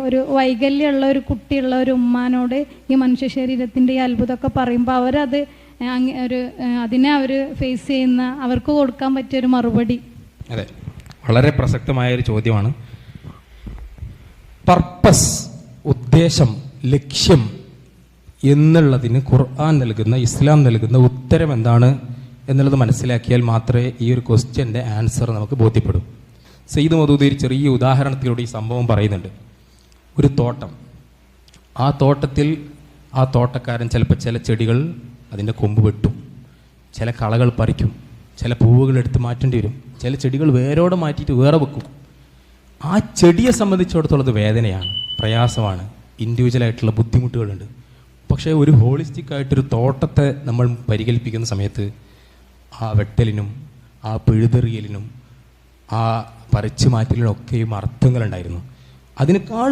ഒരു വൈകല്യമുള്ള ഒരു കുട്ടിയുള്ള ഒരു ഉമ്മാനോട് ഈ മനുഷ്യ ശരീരത്തിൻ്റെ ഈ അത്ഭുതമൊക്കെ പറയുമ്പോൾ അവരത് അതിനെ അവർ ഫേസ് ചെയ്യുന്ന, അവർക്ക് കൊടുക്കാൻ പറ്റിയൊരു മറുപടി. അതെ, വളരെ പ്രസക്തമായൊരു ചോദ്യമാണ്. പർപ്പസ്, ഉദ്ദേശം, ലക്ഷ്യം എന്നുള്ളതിന് ഖുർആൻ നൽകുന്ന, ഇസ്ലാം നൽകുന്ന ഉത്തരം എന്താണ് എന്നുള്ളത് മനസ്സിലാക്കിയാൽ മാത്രമേ ഈ ഒരു ക്വസ്റ്റ്യൻ്റെ ആൻസർ നമുക്ക് ബോധ്യപ്പെടൂ. സയ്യിദ് മൗദൂദി ഒരു ചെറിയ ഉദാഹരണത്തിലൂടെ ഈ സംഭവം പറയുന്നുണ്ട്. ഒരു തോട്ടം, ആ തോട്ടത്തിൽ ആ തോട്ടക്കാരൻ ചിലപ്പോൾ ചില ചെടികൾ അതിൻ്റെ കൊമ്പ് വെട്ടും, ചില കളകൾ പറിക്കും, ചില പൂവുകൾ എടുത്ത് മാറ്റേണ്ടി വരും, ചില ചെടികൾ വേരോടെ മാറ്റിയിട്ട് വേറെ വെക്കും. ആ ചെടിയെ സംബന്ധിച്ചിടത്തോളം അത് വേദനയാണ്, പ്രയാസമാണ്, ഇൻഡിവിജ്വലായിട്ടുള്ള ബുദ്ധിമുട്ടുകളുണ്ട്. പക്ഷേ ഒരു ഹോളിസ്റ്റിക് ആയിട്ടൊരു തോട്ടത്തെ നമ്മൾ പരികൽപ്പിക്കുന്ന സമയത്ത് ആ വെട്ടലിനും ആ പിഴുതെറിയലിനും ആ പറിച്ചു മാറ്റലിനും ഒക്കെയും അർത്ഥങ്ങളുണ്ടായിരുന്നു. അതിനേക്കാൾ